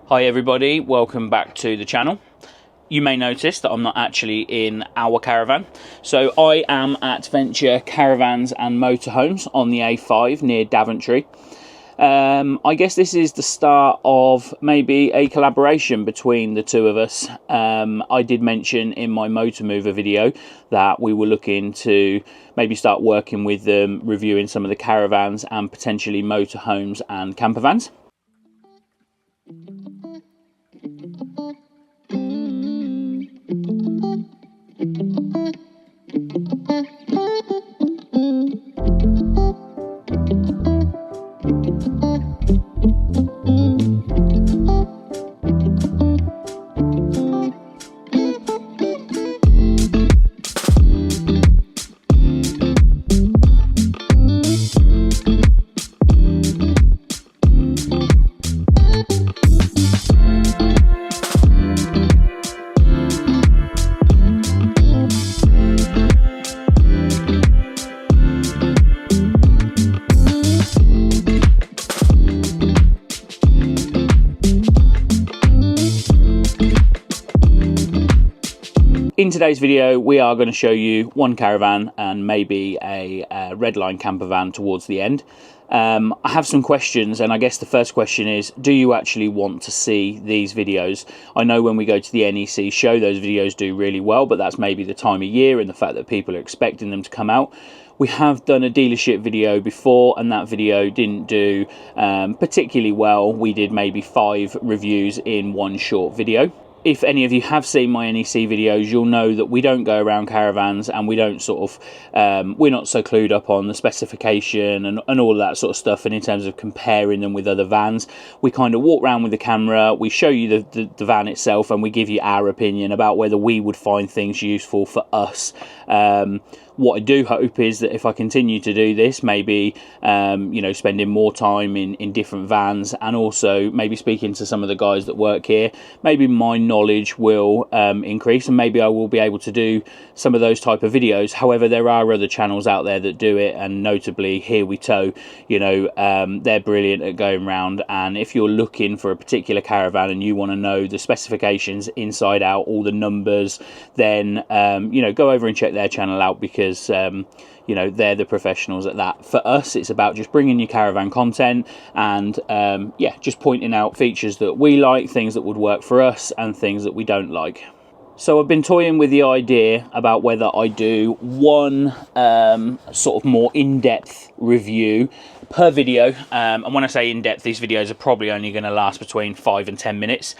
Hi everybody, welcome back to the channel. You may notice that I'm not actually in our caravan. So I am at Venture Caravans and Motorhomes on the A5 near Daventry. I guess this is the start of maybe a collaboration between the two of us. I did mention in my Motor Mover video that we were looking to maybe start working with them, reviewing some of the caravans and potentially motorhomes and campervans. In today's video, we are going to show you one caravan and maybe a redline camper van towards the end. I have some questions, and I guess the first question is, do you actually want to see these videos? I know when we go to the NEC show, those videos do really well, but that's maybe the time of year and the fact that people are expecting them to come out. We have done a dealership video before, and that video didn't do particularly well. We did maybe 5 reviews in one short video. If any of you have seen my NEC videos, you'll know that we don't go around caravans and we don't sort of, we're not so clued up on the specification and all of that sort of stuff. And in terms of comparing them with other vans, we kind of walk around with the camera, we show you the van itself, and we give you our opinion about whether we would find things useful for us. What I do hope is that if I continue to do this, maybe, you know, spending more time in different vans and also maybe speaking to some of the guys that work here, maybe my knowledge will increase and maybe I will be able to do some of those type of videos. However, there are other channels out there that do it, and notably Here We Tow, you know, they're brilliant at going around. And if you're looking for a particular caravan and you want to know the specifications inside out, all the numbers, then, you know, go over and check their channel out, because you know, they're the professionals at that. For us, it's about just bringing you caravan content and yeah, just pointing out features that we like, things that would work for us and things that we don't like. So I've been toying with the idea about whether I do one sort of more in-depth review per video, and when I say in-depth, these videos are probably only going to last between 5 and 10 minutes,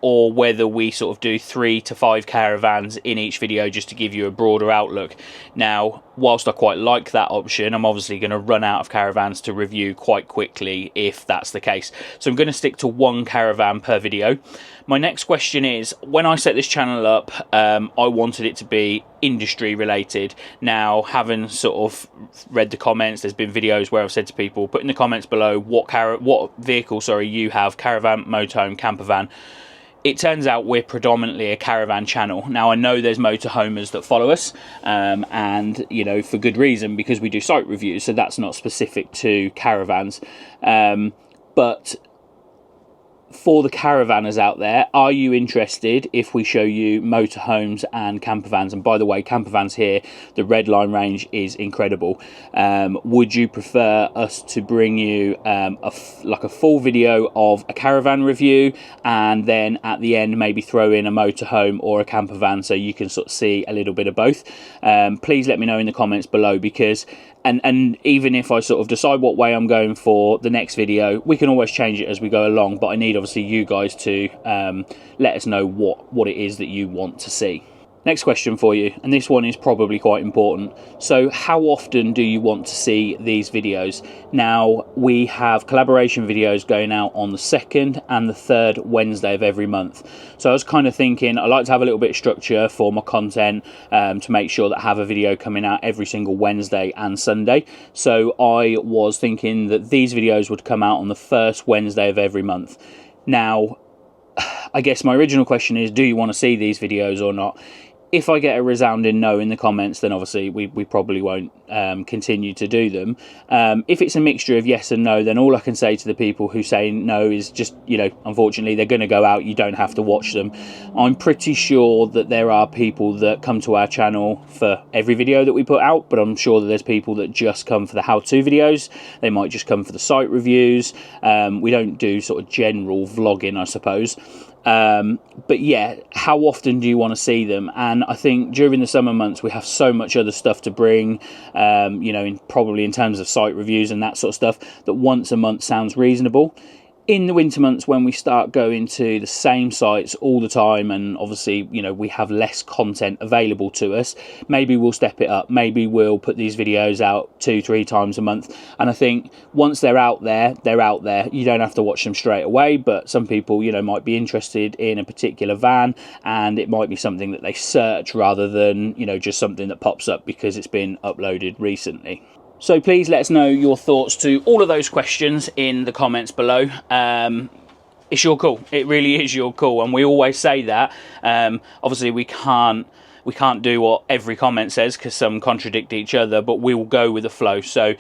or whether we sort of do 3 to 5 caravans in each video just to give you a broader outlook. Now, whilst I quite like that option, I'm obviously going to run out of caravans to review quite quickly if that's the case. So I'm going to stick to one caravan per video. My next question is, when I set this channel up, I wanted it to be industry related. Now, having sort of read the comments, there's been videos where I've said to people, put in the comments below what vehicle, sorry, you have, caravan, motorhome, campervan. It turns out we're predominantly a caravan channel. Now, I know there's motorhomers that follow us, and, you know, for good reason, because we do site reviews, so that's not specific to caravans. But for the caravanners out there, are you interested if we show you motorhomes and campervans? And by the way, campervans here, the Redline range is incredible. Would you prefer us to bring you like a full video of a caravan review, and then at the end maybe throw in a motorhome or a campervan so you can sort of see a little bit of both? Please let me know in the comments below, because and even if I sort of decide what way I'm going for the next video, we can always change it as we go along, but I need obviously you guys to let us know what it is that you want to see. Next question for you, and this one is probably quite important. So how often do you want to see these videos? Now, we have collaboration videos going out on the 2nd and the 3rd Wednesday of every month. So I was kind of thinking I like to have a little bit of structure for my content, to make sure that I have a video coming out every single Wednesday and Sunday. So I was thinking that these videos would come out on the 1st Wednesday of every month. Now, I guess my original question is, do you want to see these videos or not? If I get a resounding no in the comments, then obviously we probably won't continue to do them. If it's a mixture of yes and no, then all I can say to the people who say no is just, you know, unfortunately they're going to go out, you don't have to watch them. I'm pretty sure that there are people that come to our channel for every video that we put out, but I'm sure that there's people that just come for the how-to videos. They might just come for the site reviews. We don't do sort of general vlogging, I suppose. But yeah, how often do you want to see them? And I think during the summer months we have so much other stuff to bring, you know, probably in terms of site reviews and that sort of stuff, that once a month sounds reasonable. In the winter months, when we start going to the same sites all the time, and obviously, you know, we have less content available to us, maybe we'll step it up. Maybe we'll put these videos out 2-3 times a month. And I think once they're out there, they're out there. You don't have to watch them straight away, but some people, you know, might be interested in a particular van, and it might be something that they search rather than, you know, just something that pops up because it's been uploaded recently. So please let us know your thoughts to all of those questions in the comments below. It's your call. It really is your call, and we always say that. Obviously, we can't do what every comment says because some contradict each other, but we will go with the flow. So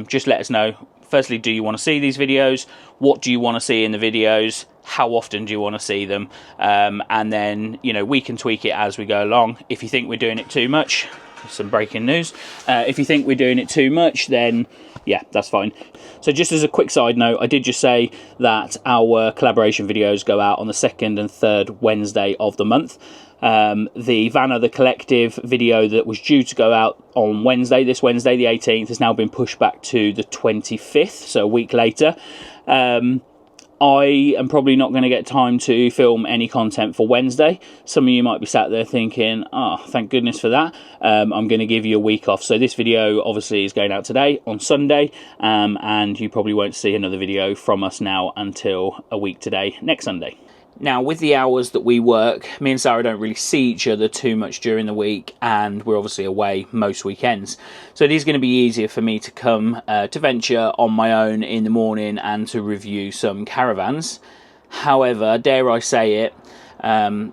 just let us know. Firstly, do you want to see these videos? What do you want to see in the videos? How often do you want to see them? And then, you know, we can tweak it as we go along. If you think we're doing it too much, some breaking news. If you think we're doing it too much, then yeah, that's fine. So just as a quick side note, I did just say that our collaboration videos go out on the 2nd and 3rd Wednesday of the month. The Van Other Collective video that was due to go out on Wednesday, this Wednesday the 18th, has now been pushed back to the 25th, so a week later. I am probably not going to get time to film any content for Wednesday. Some of you might be sat there thinking, oh, thank goodness for that. I'm going to give you a week off. So this video obviously is going out today on Sunday, and you probably won't see another video from us now until a week today, next Sunday. Now, with the hours that we work, me and Sarah don't really see each other too much during the week, and we're obviously away most weekends. So it is going to be easier for me to come to Venture on my own in the morning and to review some caravans. However, dare I say it,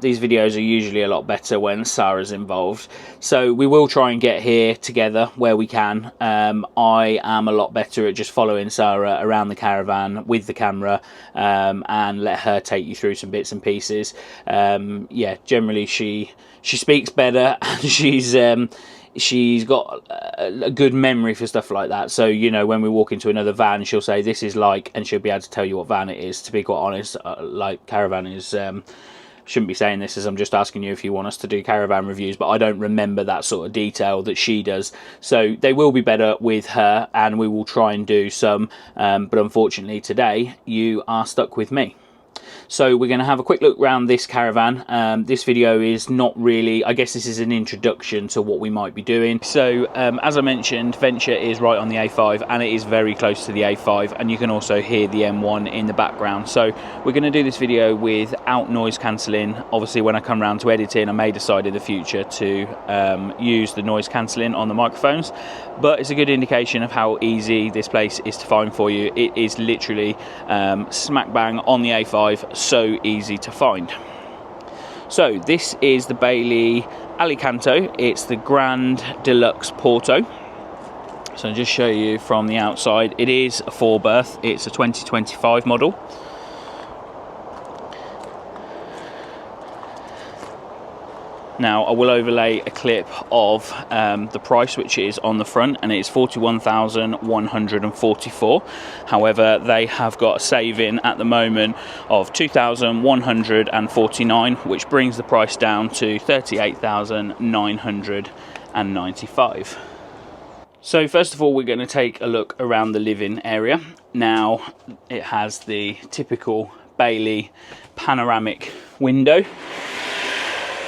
these videos are usually a lot better when Sarah's involved. So we will try and get here together where we can. I am a lot better at just following Sarah around the caravan with the camera, and let her take you through some bits and pieces. Yeah, generally she speaks better, and she's got a good memory for stuff like that. So, you know, when we walk into another van, she'll say this is like, and she'll be able to tell you what van it is. To be quite honest, like, caravan is shouldn't be saying this as I'm just asking you if you want us to do caravan reviews, but I don't remember that sort of detail that she does. So they will be better with her, and we will try and do some, but unfortunately today you are stuck with me. So we're going to have a quick look around this caravan. This video is not really, I guess this is an introduction to what we might be doing. So as I mentioned, Venture is right on the A5, and it is very close to the A5, and you can also hear the M1 in the background. So we're going to do this video without noise cancelling. Obviously when I come around to editing, I may decide in the future to use the noise cancelling on the microphones, but it's a good indication of how easy this place is to find for you. It is literally smack bang on the A5, so easy to find. So this is the Bailey Alicanto. It's the Grande Deluxe Porto. So I'll just show you from the outside. It is a 4-berth. It's a 2025 model. Now I will overlay a clip of the price, which is on the front, and it is 41,144. However, they have got a saving at the moment of 2,149, which brings the price down to 38,995. So first of all, we're going to take a look around the living area. Now it has the typical Bailey panoramic window,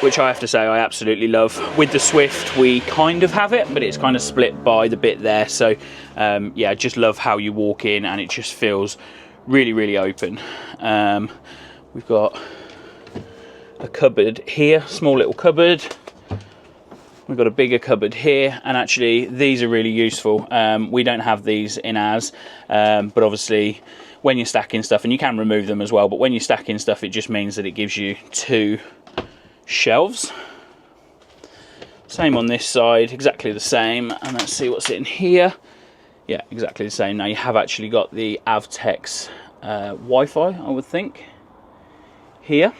which I have to say I absolutely love. With the Swift we kind of have it, but it's kind of split by the bit there. So yeah, I just love how you walk in and it just feels really, really open. We've got a cupboard here, small little cupboard. We've got a bigger cupboard here, and actually these are really useful. We don't have these in ours, but obviously when you're stacking stuff, and you can remove them as well, but when you're stacking stuff, it just means that it gives you two shelves. Same on this side, exactly the same. And let's see what's in here. Yeah, exactly the same. Now you have actually got the Avtex Wi-Fi, I would think, here.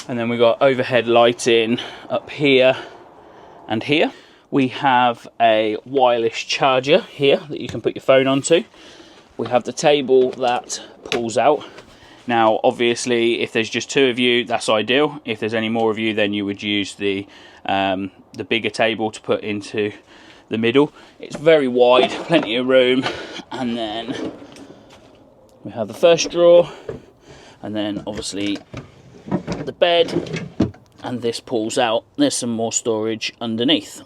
And then we've got overhead lighting up here and here. We have a wireless charger here that you can put your phone onto. We have the table that pulls out. Now, obviously, if there's just 2 of you, that's ideal. If there's any more of you, then you would use the bigger table to put into the middle. It's very wide, plenty of room. And then we have the first drawer, and then obviously the bed, and this pulls out. There's some more storage underneath.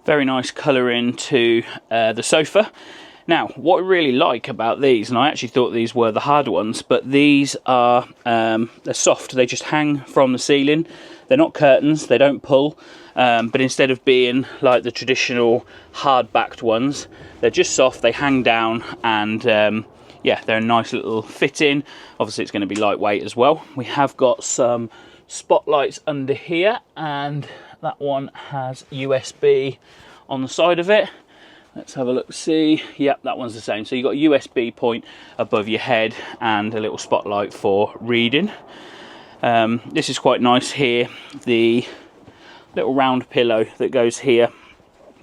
Very nice colouring to the sofa. Now, what I really like about these, and I actually thought these were the hard ones, but these are they're soft. They just hang from the ceiling. They're not curtains. They don't pull. But instead of being like the traditional hard-backed ones, they're just soft. They hang down, and yeah, they're a nice little fit-in. Obviously, it's going to be lightweight as well. We have got some spotlights under here, and that one has USB on the side of it. Let's have a look, see. Yep, that one's the same. So you've got a USB point above your head and a little spotlight for reading. This is quite nice here. The little round pillow that goes here,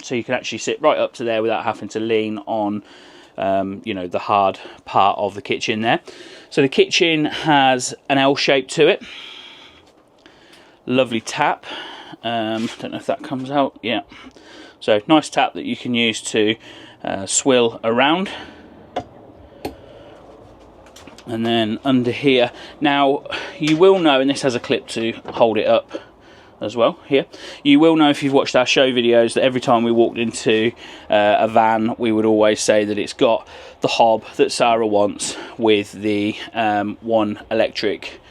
so you can actually sit right up to there without having to lean on you know, the hard part of the kitchen there. So the kitchen has an L shape to it. Lovely tap. Don't know if that comes out. Yeah. So nice tap that you can use to swill around. And then under here, now you will know, and this has a clip to hold it up as well here, you will know if you've watched our show videos that every time we walked into a van, we would always say that it's got the hob that Sara wants with the one electric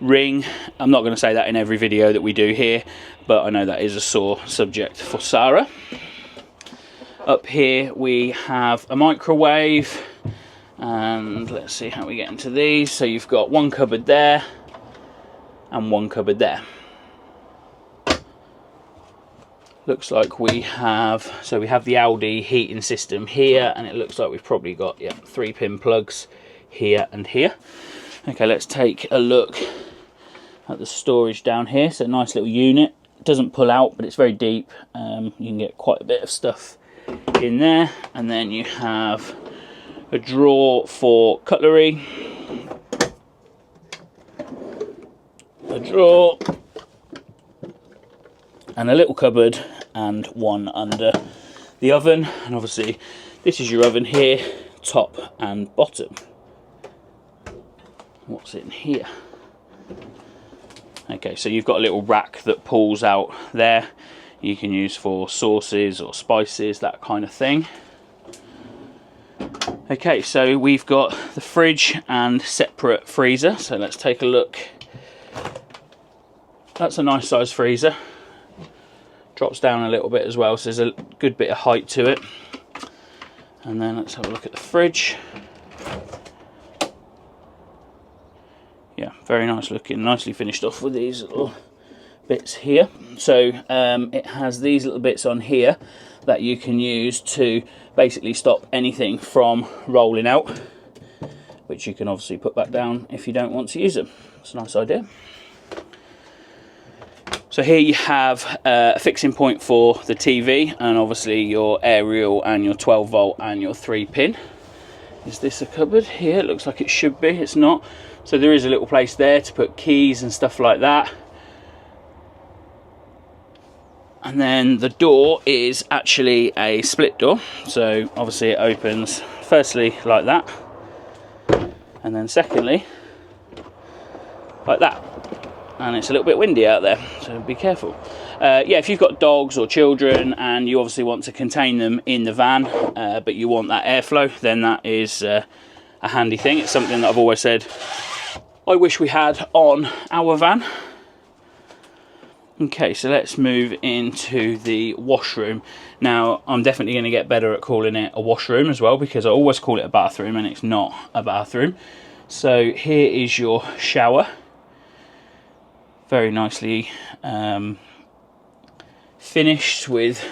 ring. I'm not going to say that in every video that we do here, but I know that is a sore subject for Sara. Up here we have a microwave, and let's see how we get into these. So you've got one cupboard there and one cupboard there. Looks like we have, so we have the Aldi heating system here, and it looks like we've probably got, yeah, 3-pin plugs here and here. Okay, let's take a look at the storage down here. So nice little unit. It doesn't pull out, but it's very deep. You can get quite a bit of stuff in there. And then you have a drawer for cutlery, a drawer, and a little cupboard, and one under the oven. And obviously this is your oven here, top and bottom. What's in here? Okay, so you've got a little rack that pulls out there. You can use for sauces or spices, that kind of thing. Okay, so we've got the fridge and separate freezer. So let's take a look. That's a nice size freezer. Drops down a little bit as well, so there's a good bit of height to it. And then let's have a look at the fridge. Yeah, very nice looking, nicely finished off with these little bits here. So it has these little bits on here that you can use to basically stop anything from rolling out, which you can obviously put back down if you don't want to use them. It's a nice idea. So here you have a fixing point for the TV, and obviously your aerial and your 12 volt and your 3-pin. Is this a cupboard here? It looks like it should be, it's not. So there is a little place there to put keys and stuff like that. And then the door is actually a split door. So obviously it opens firstly like that, and then secondly like that. And it's a little bit windy out there, so be careful. Yeah, if you've got dogs or children and you obviously want to contain them in the van, but you want that airflow, then that is a handy thing. It's something that I've always said I wish we had on our van. Okay, so let's move into the washroom. Now, I'm definitely going to get better at calling it a washroom as well, because I always call it a bathroom and it's not a bathroom. So here is your shower. very nicely finished with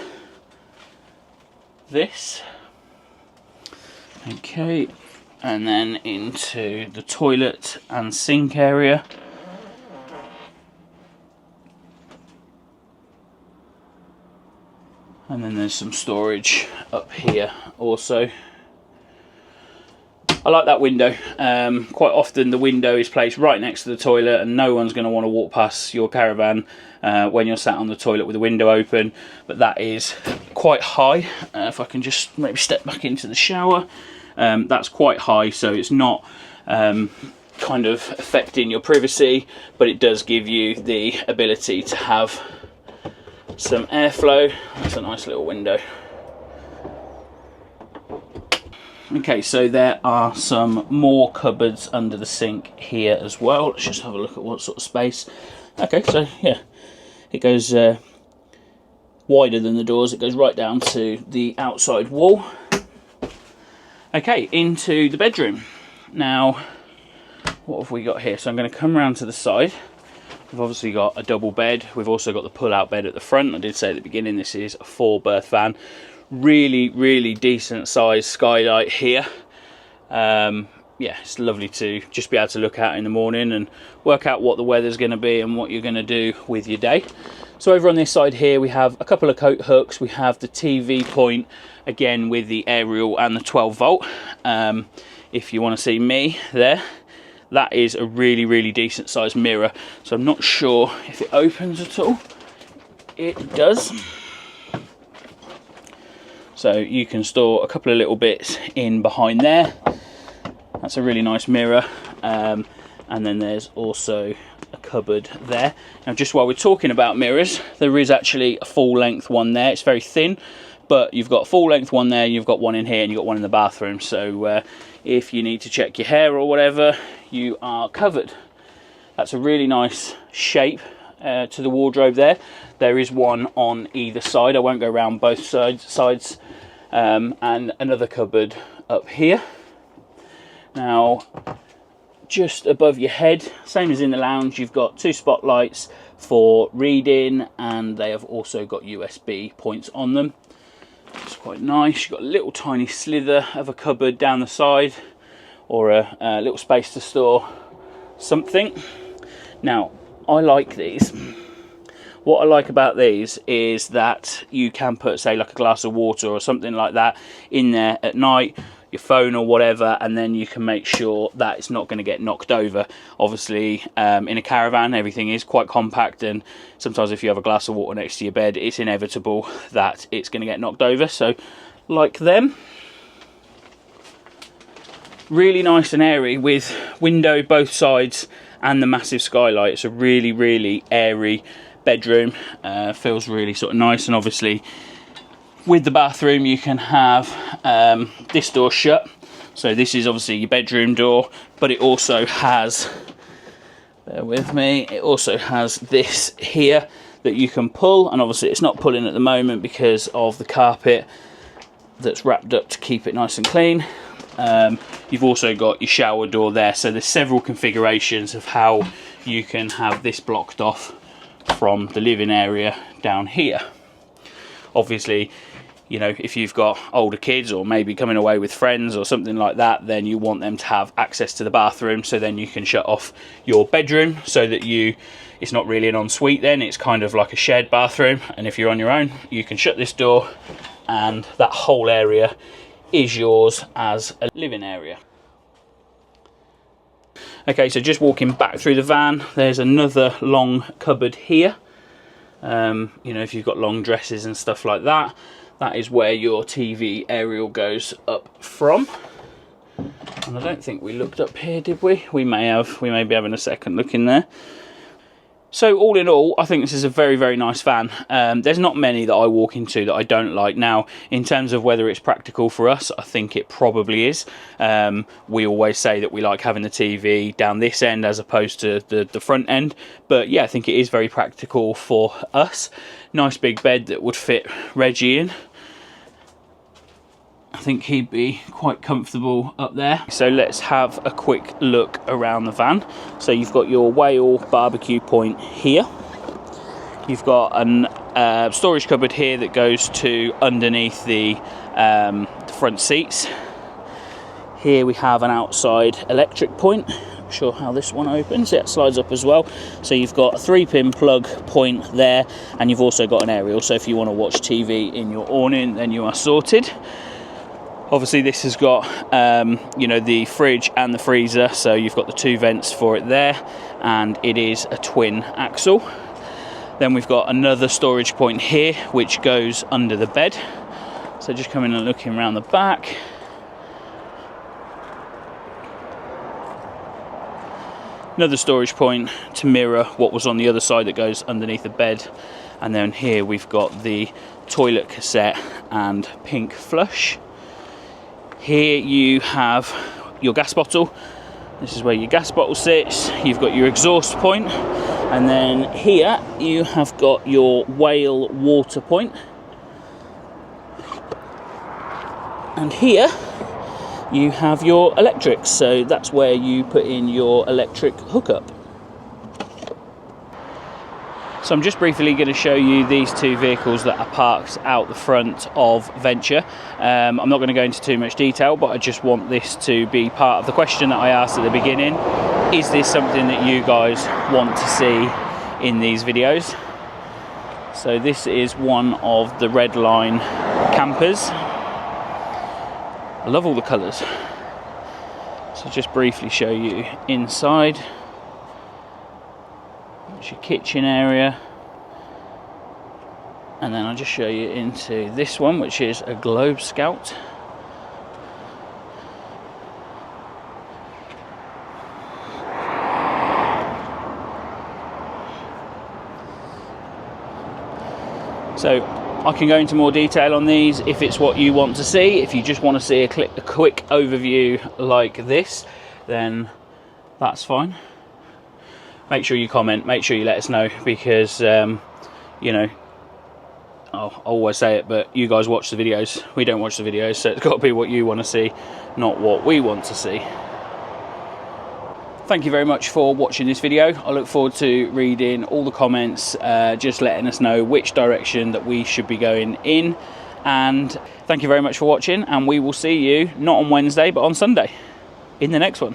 this. Okay, and then into the toilet and sink area. And then there's some storage up here also. I like that window. Quite often the window is placed right next to the toilet, and no one's going to want to walk past your caravan when you're sat on the toilet with the window open. But that is quite high. If I can just maybe step back into the shower. That's quite high, so it's not kind of affecting your privacy, but it does give you the ability to have some airflow. That's a nice little window. Okay, so there are some more cupboards under the sink here as well. Let's just have a look at what sort of space. Okay, so yeah, it goes wider than the doors. It goes right down to the outside wall. Okay, into the bedroom. Now, what have we got here? So I'm going to come around to the side. We've obviously got a double bed. We've also got the pull-out bed at the front. I did say at the beginning this is a 4-berth van. Really decent size skylight here. Yeah, it's lovely to just be able to look out in the morning and work out what the weather's going to be and what you're going to do with your day. So over on this side here we have a couple of coat hooks. We have the TV point, again with the aerial and the 12 volt. If you want to see me there, that is a really decent sized mirror. So I'm not sure if it opens at all. It does. So you can store a couple of little bits in behind there. That's a really nice mirror. And then there's also a cupboard there. Now, just while we're talking about mirrors, there is actually a full length one there. It's very thin, but you've got a full length one there, you've got one in here, and you've got one in the bathroom. So if you need to check your hair or whatever, you are covered. That's a really nice shape to the wardrobe there. There is one on either side. I won't go around both sides. And another cupboard up here. Now, just above your head, same as in the lounge, you've got 2 spotlights for reading, and they have also got USB points on them. It's quite nice. You've got a little tiny slither of a cupboard down the side, or a little space to store something. Now, I like these. What I like about these is that you can put, say, like a glass of water or something like that in there at night, your phone or whatever, and then you can make sure that it's not going to get knocked over. Obviously, in a caravan, everything is quite compact, and sometimes if you have a glass of water next to your bed, it's inevitable that it's going to get knocked over. So, like them. Really nice and airy with window both sides and the massive skylight. It's a really airy bedroom. Feels really sort of nice, and obviously with the bathroom you can have this door shut. So this is obviously your bedroom door, but it also has, bear with me, it also has this here that you can pull, and obviously it's not pulling at the moment because of the carpet that's wrapped up to keep it nice and clean. You've also got your shower door there, so there's several configurations of how you can have this blocked off from the living area down here. Obviously, you know, if you've got older kids or maybe coming away with friends or something like that, then you want them to have access to the bathroom, so then you can shut off your bedroom so that it's not really an ensuite then, it's kind of like a shared bathroom. And if you're on your own, you can shut this door and that whole area is yours as a living area. Okay, so just walking back through the van, there's another long cupboard here. You know, if you've got long dresses and stuff like that, that is where your TV aerial goes up from. And I don't think we looked up here, did we? We may have. We may be having a second look in there. So all in all, I think this is a very nice van. There's not many that I walk into that I don't like. Now, in terms of whether it's practical for us, I think it probably is. We always say that we like having the TV down this end as opposed to the front end. But yeah, I think it is very practical for us. Nice big bed that would fit Reggie in. I think he'd be quite comfortable up there. So let's have a quick look around the van. So you've got your whale barbecue point here. You've got a storage cupboard here that goes to underneath the front seats. Here we have an outside electric point. Not sure how this one opens. Yeah, it slides up as well. So you've got a 3-pin plug point there, and you've also got an aerial. So if you want to watch TV in your awning, then you are sorted. Obviously this has got you know, the fridge and the freezer, so you've got the 2 vents for it there, and it is a twin axle. Then we've got another storage point here which goes under the bed. So just coming and looking around the back. Another storage point to mirror what was on the other side that goes underneath the bed. And then here we've got the toilet cassette and pink flush. Here you have your gas bottle. This is where your gas bottle sits. You've got your exhaust point. And then here you have got your whale water point. And here you have your electrics, so that's where you put in your electric hookup. So I'm just briefly going to show you these 2 vehicles that are parked out the front of Venture. I'm not going to go into too much detail, but I just want this to be part of the question that I asked at the beginning. Is this something that you guys want to see in these videos? So this is one of the red line campers. I love all the colours. So just briefly show you inside. It's your kitchen area. And then I'll just show you into this one, which is a Globe Scout. So I can go into more detail on these if it's what you want to see. If you just want to see a quick overview like this, then that's fine. Make sure you comment, make sure you let us know, because you know, I always say it, but you guys watch the videos, we don't watch the videos, so it's got to be what you want to see, not what we want to see. Thank you very much for watching this video. I look forward to reading all the comments, just letting us know which direction that we should be going in. And thank you very much for watching, and we will see you not on Wednesday but on Sunday in the next one.